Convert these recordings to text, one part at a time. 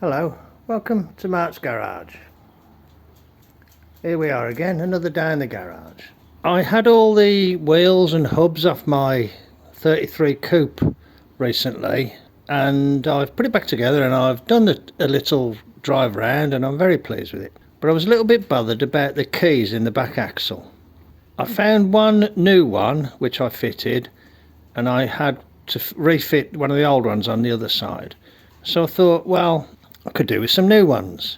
Hello, welcome to Mart's garage. Here we are again, another day in the garage. I had all the wheels and hubs off my 33 coupe recently, and I've put it back together and I've done a little drive round and I'm very pleased with it. But I was a little bit bothered about the keys in the back axle. I found one new one which I fitted, and I had to refit one of the old ones on the other side. So I thought, well, I could do with some new ones.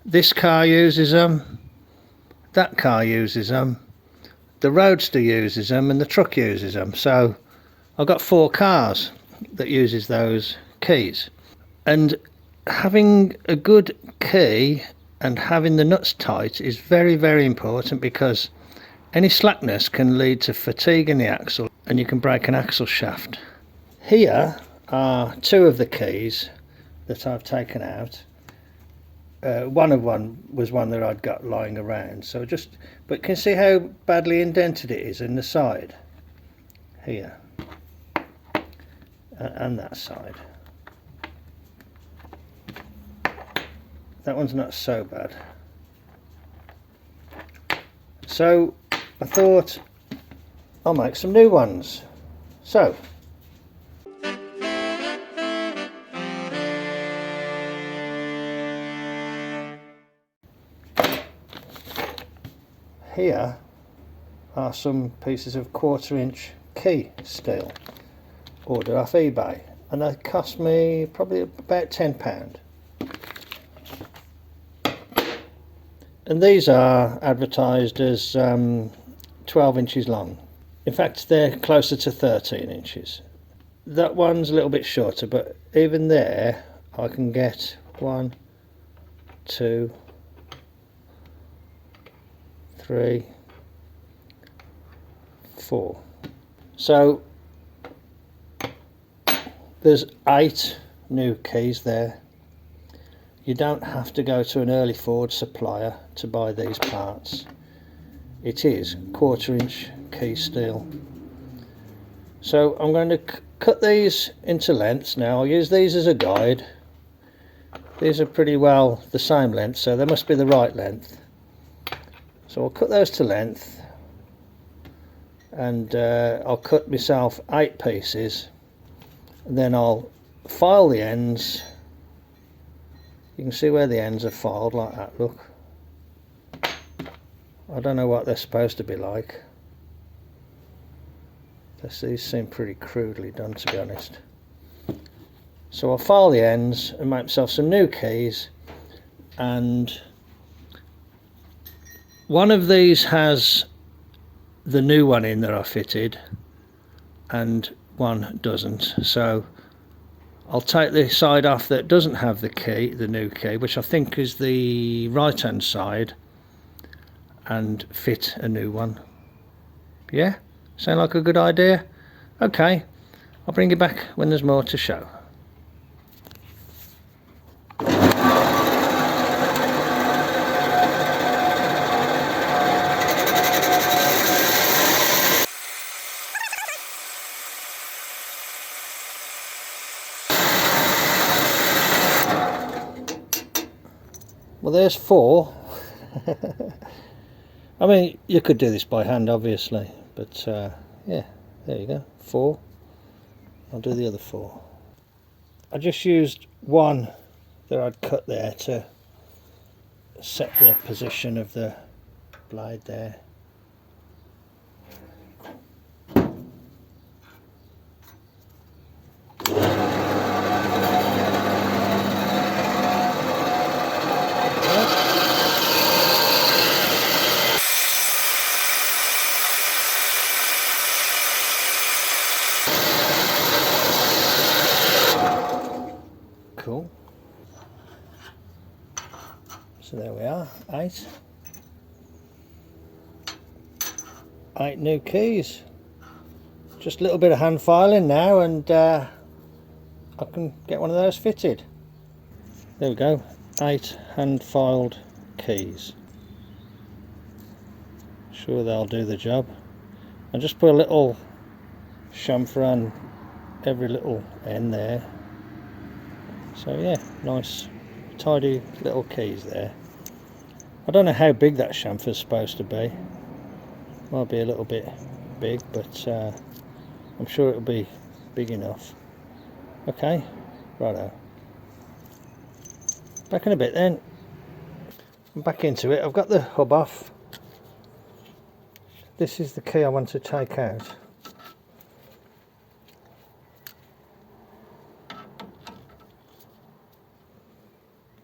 This car uses them, that car uses them, the Roadster uses them, and the truck uses them. So I've got 4 cars that uses those keys. And having a good key and having the nuts tight is very, very important, because any slackness can lead to fatigue in the axle and you can break an axle shaft. Here are 2 of the keys that I've taken out. One was one that I'd got lying around, but can you see how badly indented it is in the side here and that side. That one's not so bad. So I thought I'll make some new ones. So here are some pieces of 1/4 inch key steel ordered off eBay, and they cost me probably about £10. And these are advertised as 12 inches long. In fact, they're closer to 13 inches. That one's a little bit shorter, but even there I can get 1, 2, 3, 4. So there's 8 new keys there. You don't have to go to an early Ford supplier to buy these parts. It is 1/4 inch key steel. So I'm going to cut these into lengths now. I'll use these as a guide. These are pretty well the same length, so they must be the right length. So I'll cut those to length, and I'll cut myself 8 pieces, and then I'll file the ends. You can see where the ends are filed like that, look. I don't know what they're supposed to be like. These seem pretty crudely done, to be honest. So I'll file the ends and make myself some new keys, and one of these has the new one in that I fitted and one doesn't. So I'll take the side off that doesn't have the key, the new key, which I think is the right hand side, and fit a new one. Yeah? Sound like a good idea? Okay, I'll bring you back when there's more to show. Well, there's 4. I mean, you could do this by hand, obviously, but yeah, there you go, 4. I'll do the other 4. I just used one that I'd cut there to set the position of the blade there. Cool. So there we are, 8. 8 new keys. Just a little bit of hand filing now, and I can get one of those fitted. There we go, 8 hand filed keys. Sure they'll do the job. I just put a little chamfer on every little end there. So yeah, nice tidy little keys there. I don't know how big that chamfer's supposed to be. Might be a little bit big, but I'm sure it'll be big enough. Okay, righto. Back in a bit then. I'm back into it. I've got the hub off. This is the key I want to take out.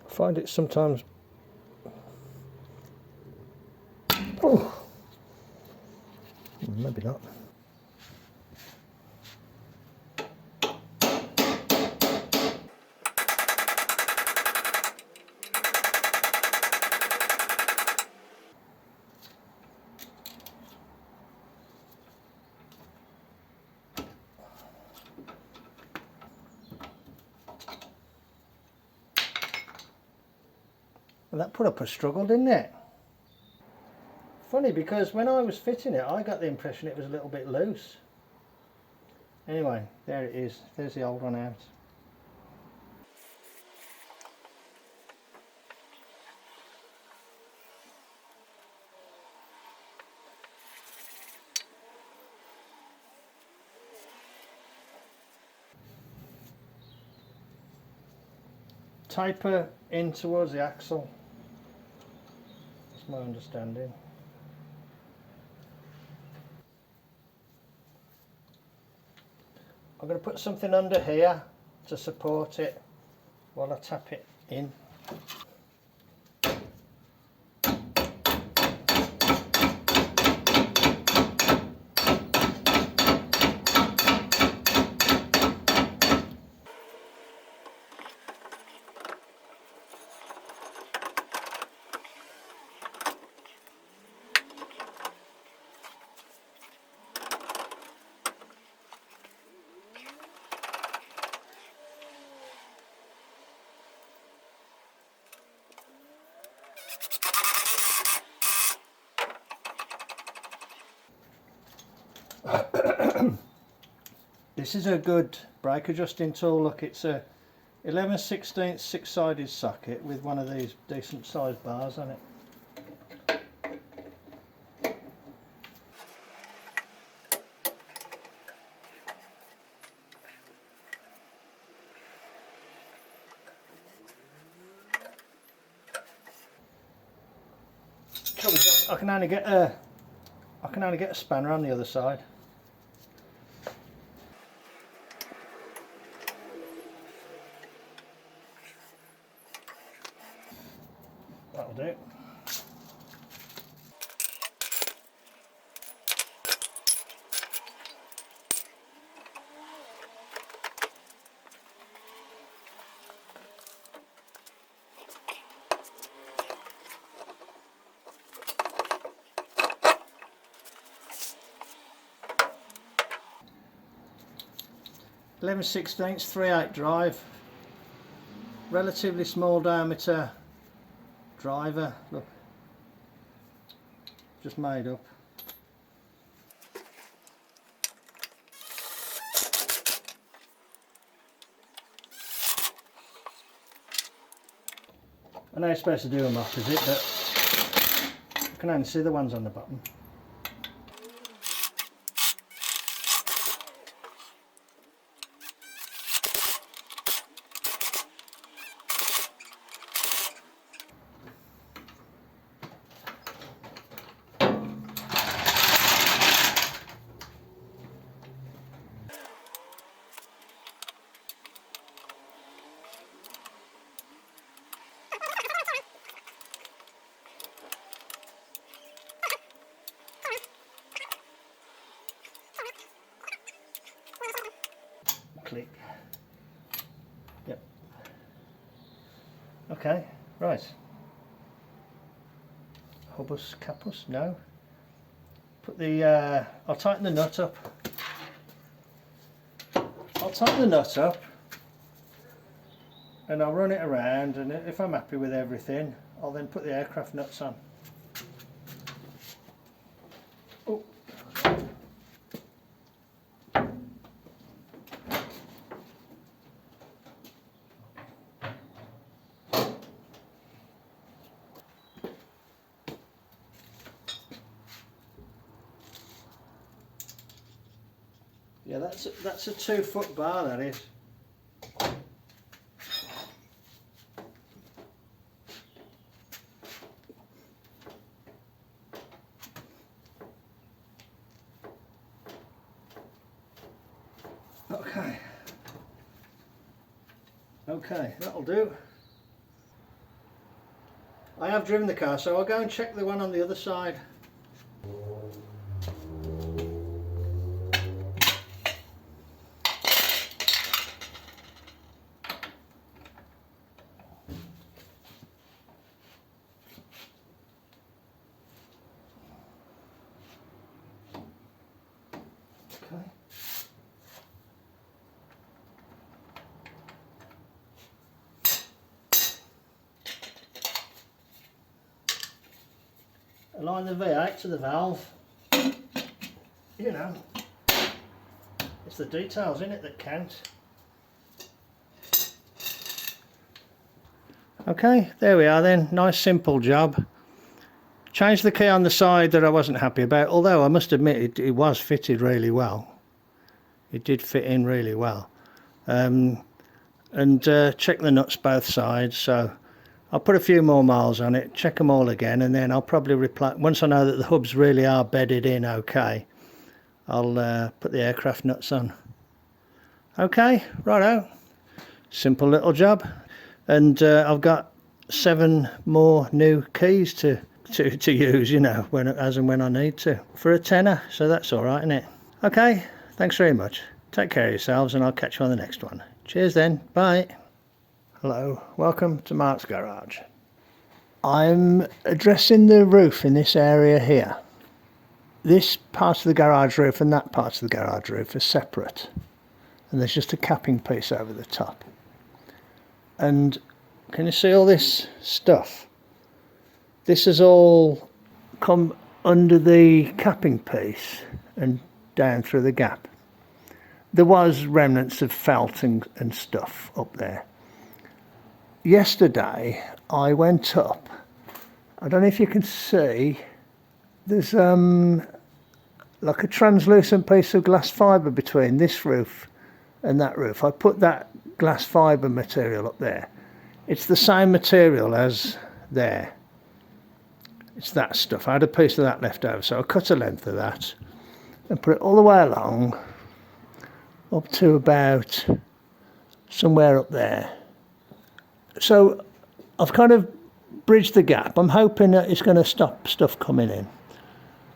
I find it sometimes... Oh, maybe not. Well, that put up a struggle, didn't it? Funny, because when I was fitting it, I got the impression it was a little bit loose. Anyway, there it is. There's the old one out. Taper in towards the axle. That's my understanding. I'm going to put something under here to support it while I tap it in. This is a good brake adjusting tool. Look, it's a 11/16 six-sided socket with one of these decent sized bars on it. I can only get a spanner on the other side. That'll do. Eleven 16 3/8 drive, relatively small diameter driver. Look, just made up. I know you're supposed to do them opposite, but I can only see the ones on the bottom. Click. Yep. Okay, right. Hubus capus? No. Put the. I'll tighten the nut up. And I'll run it around, and if I'm happy with everything, I'll then put the aircraft nuts on. Oh. Yeah, that's a 2-foot bar, that is. Okay, that'll do. I have driven the car, so I'll go and check the one on the other side. Okay. Align the V8 to the valve. You know, it's the details in it that count. Okay, there we are then. Nice simple job. Changed the key on the side that I wasn't happy about, although I must admit it was fitted really well. It did fit in really well. And check the nuts both sides, so I'll put a few more miles on it, check them all again, and then I'll probably reply once I know that the hubs really are bedded in okay. I'll put the aircraft nuts on. Okay, righto. Simple little job, and I've got 7 more new keys to use, you know, as and when I need to, for a tenner, so that's all right, isn't it? Okay, thanks very much. Take care of yourselves, and I'll catch you on the next one. Cheers then, bye. Hello, welcome to Mart's Garage. I'm addressing the roof in this area here. This part of the garage roof and that part of the garage roof are separate, and there's just a capping piece over the top. And can you see all this stuff? This has all come under the capping piece and down through the gap. There was remnants of felt and stuff up there. Yesterday I went up, I don't know if you can see, there's like a translucent piece of glass fibre between this roof and that roof. I put that glass fibre material up there. It's the same material as there. It's that stuff. I had a piece of that left over, so I cut a length of that and put it all the way along up to about somewhere up there. So I've kind of bridged the gap. I'm hoping that it's going to stop stuff coming in.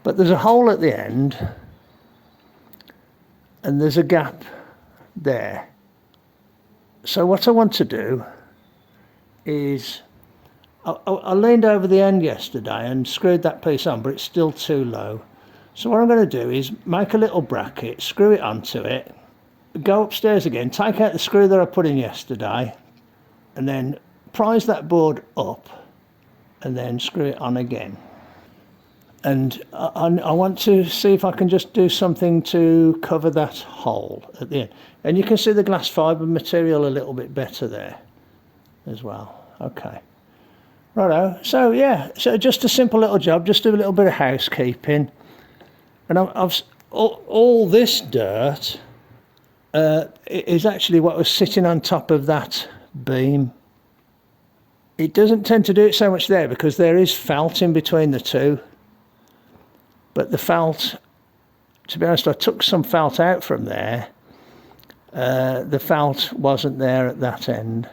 But there's a hole at the end and there's a gap there. So what I want to do is, I leaned over the end yesterday and screwed that piece on, but it's still too low. So what I'm going to do is make a little bracket, screw it onto it, go upstairs again, take out the screw that I put in yesterday, and then prise that board up and then screw it on again. And I want to see if I can just do something to cover that hole at the end. And you can see the glass fibre material a little bit better there as well. Okay. Righto. So yeah, so just a simple little job, just do a little bit of housekeeping. And all this dirt is actually what was sitting on top of that beam. It doesn't tend to do it so much there because there is felt in between the two. But the felt, to be honest, I took some felt out from there. The felt wasn't there at that end.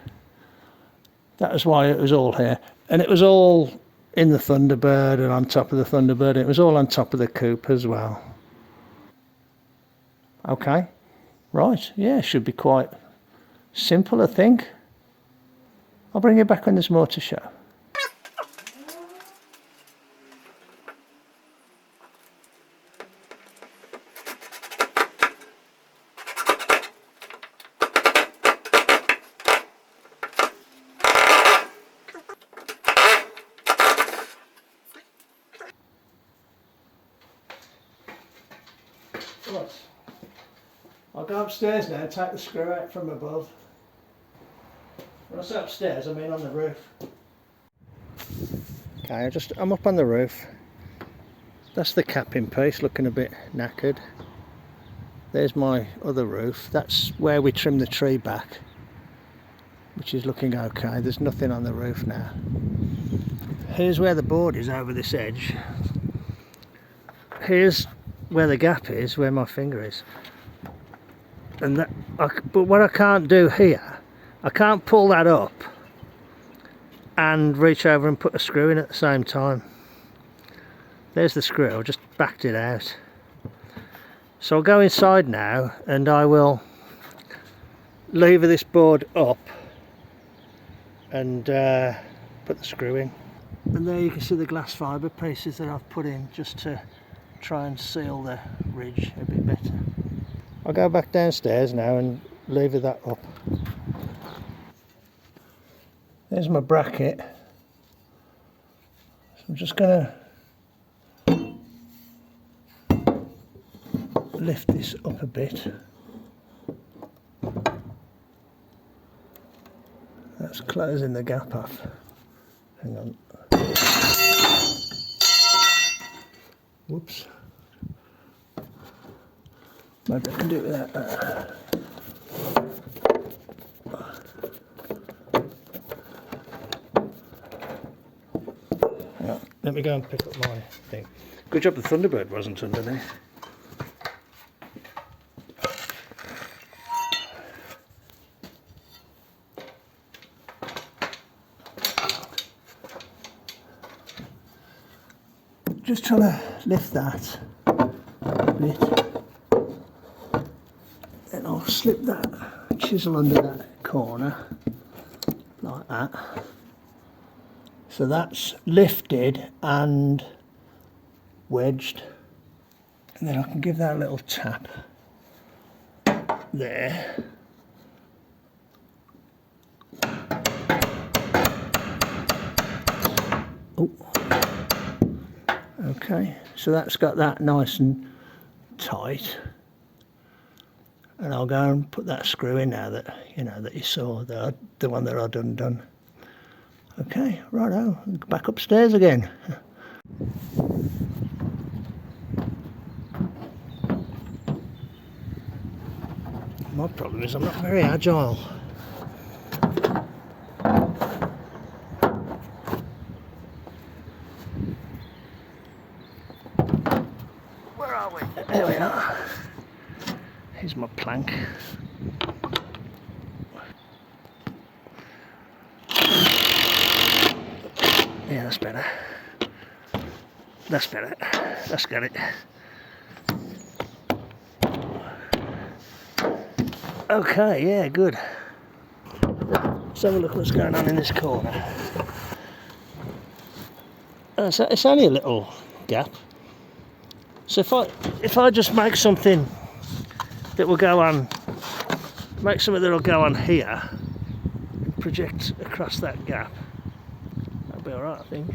That was why it was all here. And it was all in the Thunderbird and on top of the Thunderbird. It was all on top of the coupe as well. Okay. Right, yeah, should be quite simple, I think. I'll bring you back when there's more to show. Right. I'll go upstairs now and take the screw out from above. When I say upstairs, I mean on the roof. Okay, I'm up on the roof. That's the capping piece, looking a bit knackered. There's my other roof. That's where we trimmed the tree back, which is looking okay. There's nothing on the roof now. Here's where the board is over this edge. Here's where the gap is, where my finger is. And that, but what I can't do here, I can't pull that up and reach over and put a screw in at the same time. There's the screw, I just backed it out. So I'll go inside now and I will lever this board up and put the screw in. And there you can see the glass fibre pieces that I've put in just to try and seal the ridge a bit better. I'll go back downstairs now and lever that up. There's my bracket. So I'm just going to lift this up a bit. That's closing the gap off. Hang on. Whoops. Maybe I can do it without that. Yeah, let me go and pick up my thing. Good job the Thunderbird wasn't underneath. Just trying to lift that a bit. Then I'll slip that chisel under that corner, like that. So that's lifted and wedged. And then I can give that a little tap there. Oh. Okay, so that's got that nice and tight. And I'll go and put that screw in now that that you saw, the one that I'd undone. Okay, righto, back upstairs again. My problem is I'm not very agile. Where are we? There we are. Here's my plank. Yeah, that's better. That's better. That's got it. Okay, yeah, good. Let's have a look what's going on in this corner. It's only a little gap. So if I just make something that will go on, make something that'll go on here, and project across that gap, that'll be alright, I think.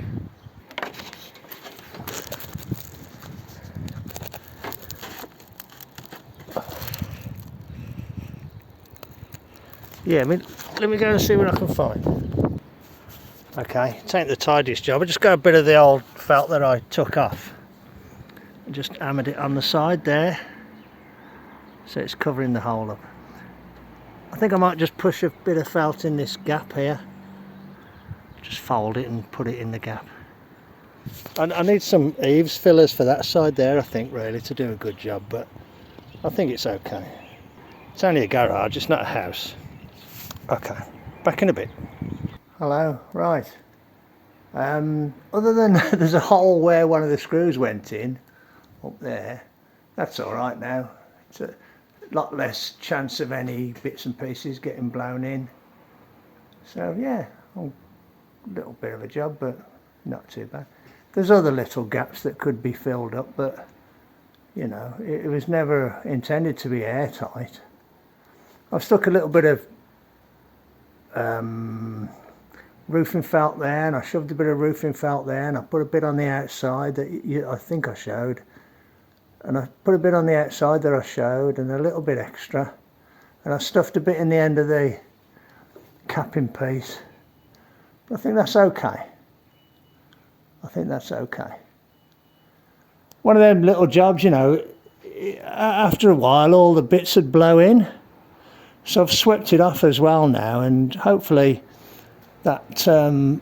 Yeah, let me go and see what I can find. Okay, it ain't the tidiest job. I just got a bit of the old felt that I took off and just hammered it on the side there, so it's covering the hole up. I think I might just push a bit of felt in this gap here, just fold it and put it in the gap. And I need some eaves fillers for that side there, I think, really, to do a good job, but I think it's okay. It's only a garage, it's not a house. Okay, back in a bit. Hello, right. Other than there's a hole where one of the screws went in, up there, that's alright now. It's a lot less chance of any bits and pieces getting blown in. So yeah, a little bit of a job, but not too bad. There's other little gaps that could be filled up, but you know, it was never intended to be airtight. I've stuck a little bit of roofing felt there, and I shoved a bit of roofing felt there, and I put a bit on the outside that I think I showed, and I put a bit on the outside that I showed, and a little bit extra, and I stuffed a bit in the end of the capping piece. But I think that's okay. I think that's okay. One of them little jobs, you know, after a while all the bits would blow in. So I've swept it off as well now, and hopefully that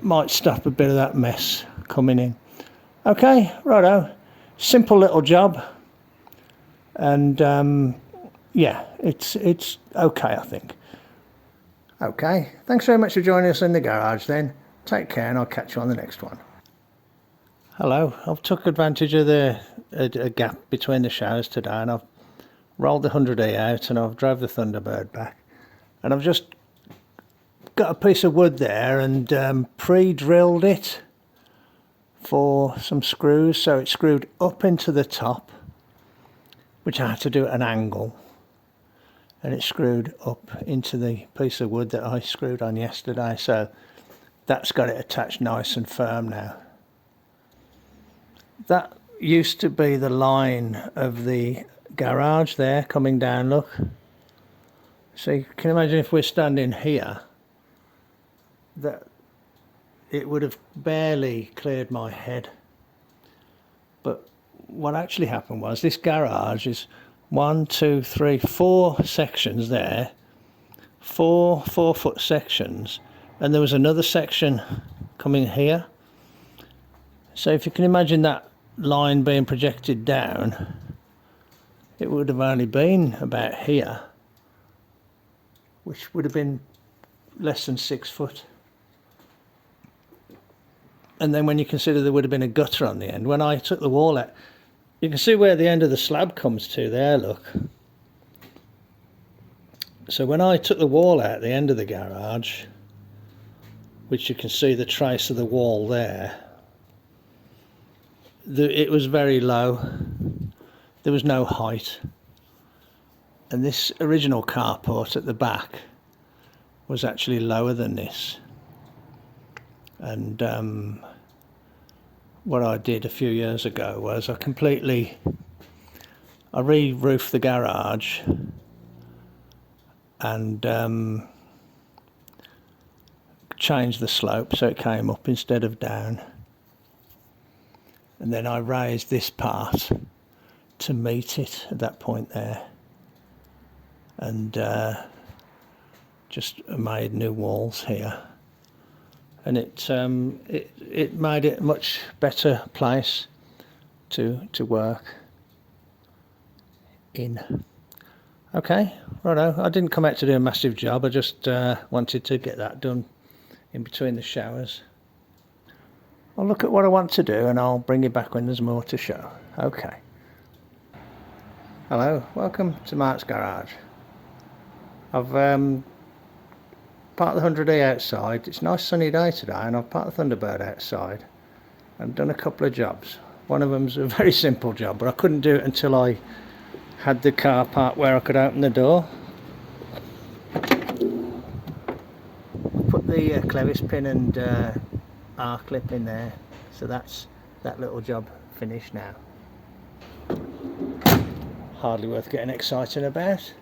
might stop a bit of that mess coming in. Okay, righto. Simple little job. And yeah, it's okay, I think. Okay, thanks very much for joining us in the garage then. Take care, and I'll catch you on the next one. Hello, I've took advantage of a gap between the showers today, and I've rolled the 100E out and I've drove the Thunderbird back. And I've just got a piece of wood there and pre-drilled it for some screws, so it's screwed up into the top, which I had to do at an angle, and it's screwed up into the piece of wood that I screwed on yesterday, so that's got it attached nice and firm now. That used to be the line of the garage there coming down, look. So you can imagine if we're standing here, that it would have barely cleared my head. But what actually happened was, this garage is 1, 2, 3, 4 sections there, four 4-foot sections, and there was another section coming here. So if you can imagine that line being projected down, it would have only been about here, which would have been less than 6 foot. And then when you consider there would have been a gutter on the end, when I took the wall out, you can see where the end of the slab comes to there, look. So when I took the wall out the end of the garage, which you can see the trace of the wall there, it was very low. There was no height. And this original carport at the back was actually lower than this. And what I did a few years ago was I re-roofed the garage and changed the slope so it came up instead of down. And then I raised this part to meet it at that point there, and just made new walls here. And it made it a much better place to work in. Okay, righto. I didn't come out to do a massive job. I just wanted to get that done in between the showers. I'll look at what I want to do and I'll bring you back when there's more to show. Okay. Hello, welcome to Mart's garage. I've parked the 100E outside. It's a nice sunny day today, and I've parked the Thunderbird outside and done a couple of jobs. One of them's a very simple job, but I couldn't do it until I had the car parked where I could open the door. Put the clevis pin and R-clip in there, so that's that little job finished now. Hardly worth getting excited about.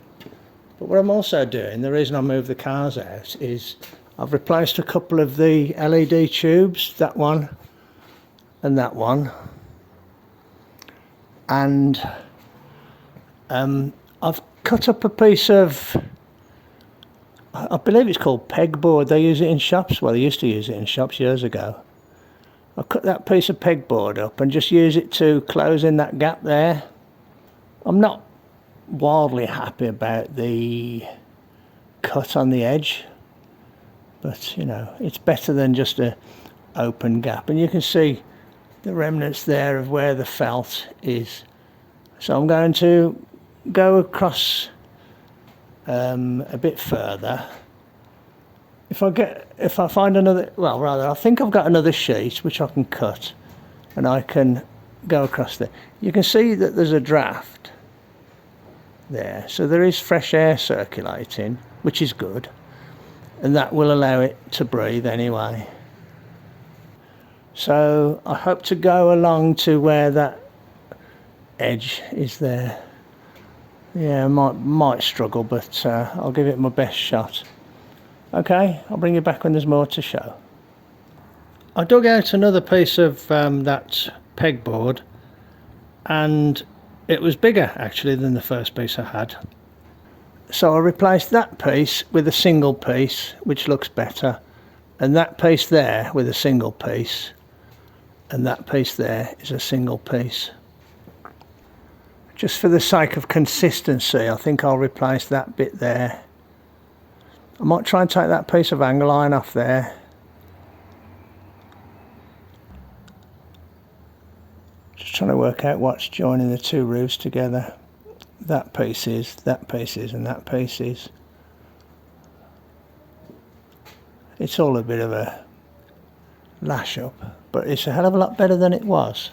But what I'm also doing, the reason I moved the cars out, is I've replaced a couple of the LED tubes, that one and that one, and I've cut up a piece of, I believe it's called pegboard. They use it in shops. Well, they used to use it in shops years ago. I cut that piece of pegboard up and just use it to close in that gap there. I'm not wildly happy about the cut on the edge, but you know, it's better than just a open gap, and you can see the remnants there of where the felt is. So I'm going to go across a bit further. If I find another, well, rather, I think I've got another sheet which I can cut, and I can go across there. You can see that there's a draft there, so there is fresh air circulating, which is good, and that will allow it to breathe anyway. So I hope to go along to where that edge is there. Yeah, I might struggle, but I'll give it my best shot. Okay, I'll bring you back when there's more to show. I dug out another piece of that pegboard, and it was bigger actually than the first piece I had. So I replaced that piece with a single piece, which looks better, and that piece there with a single piece, and that piece there is a single piece. Just for the sake of consistency, I think I'll replace that bit there. I might try and take that piece of angle iron off there. Just trying to work out what's joining the two roofs together. That piece is, that piece is, and that piece is. It's all a bit of a lash up, but it's a hell of a lot better than it was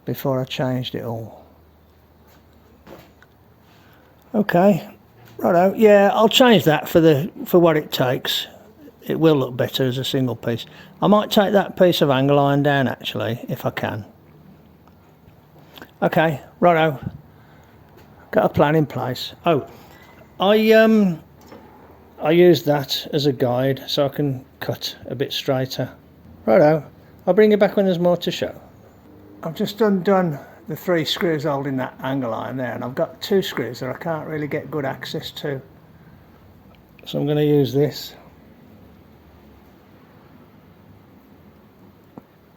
before I changed it all. Okay, righto. Yeah, I'll change that for what it takes. It will look better as a single piece. I might take that piece of angle iron down actually, if I can. Okay, righto. Got a plan in place. Oh, I use that as a guide so I can cut a bit straighter. Righto. I'll bring you back when there's more to show. I've just undone the 3 screws holding that angle iron there, and I've got 2 screws that I can't really get good access to. So I'm going to use this.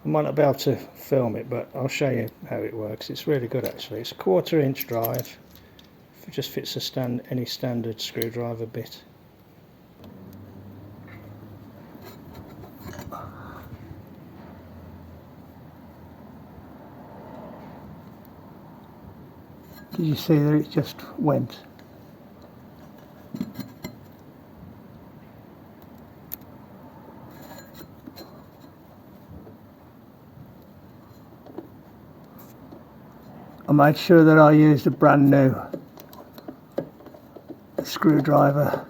I might not be able to film it, but I'll show you how it works. It's really good actually. It's a 1/4 inch drive. It just fits any standard screwdriver bit. Did you see that it just went? I made sure that I used a brand new screwdriver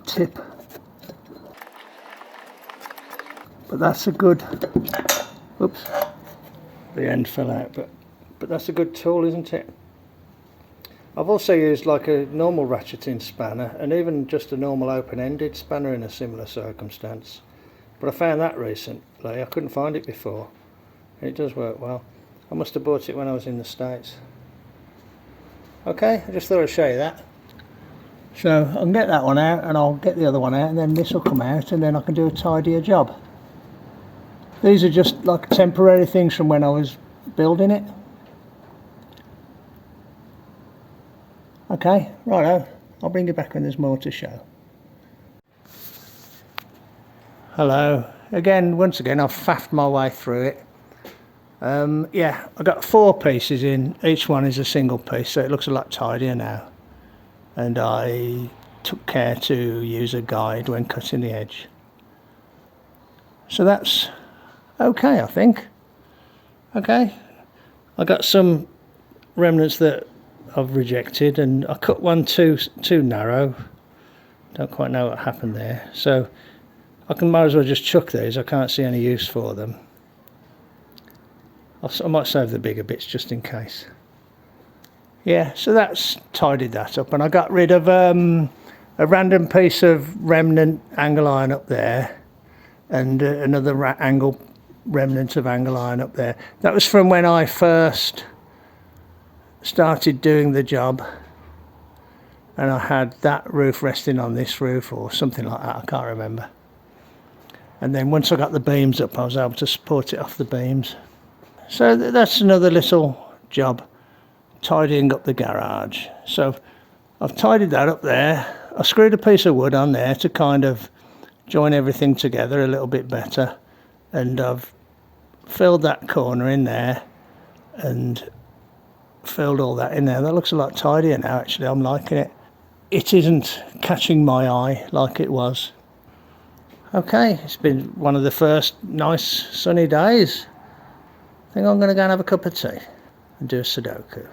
tip, but that's a good, oops, the end fell out, but that's a good tool, isn't it? I've also used like a normal ratcheting spanner and even just a normal open-ended spanner in a similar circumstance, but I found that recently. I couldn't find it before. It does work well. I must have bought it when I was in the States. Okay, I just thought I'd show you that. So I can get that one out and I'll get the other one out, and then this will come out, and then I can do a tidier job. These are just like temporary things from when I was building it. Okay, righto. I'll bring you back when there's more to show. Hello. Once again, I've faffed my way through it. Yeah, I got 4 pieces in. Each one is a single piece, so it looks a lot tidier now. And I took care to use a guide when cutting the edge. So that's okay, I think. Okay, I got some remnants that I've rejected, and I cut one too narrow. Don't quite know what happened there, so I might as well just chuck these. I can't see any use for them. I might save the bigger bits just in case. Yeah, so that's tidied that up, and I got rid of a random piece of remnant angle iron up there, and another remnant of angle iron up there. That was from when I first started doing the job, and I had that roof resting on this roof or something like that, I can't remember. And then once I got the beams up, I was able to support it off the beams. So that's another little job, tidying up the garage. So I've tidied that up there. I screwed a piece of wood on there to kind of join everything together a little bit better, and I've filled that corner in there and filled all that in there. That looks a lot tidier now actually. I'm liking it. It isn't catching my eye like it was. Okay, it's been one of the first nice sunny days. I think I'm going to go and have a cup of tea and do a Sudoku.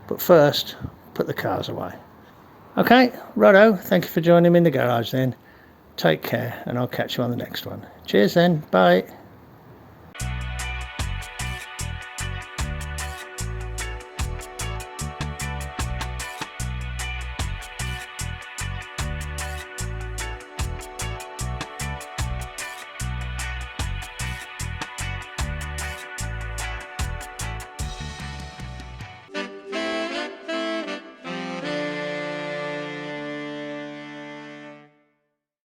But first, put the cars away. Okay, righto. Thank you for joining me in the garage then. Take care, and I'll catch you on the next one. Cheers then. Bye.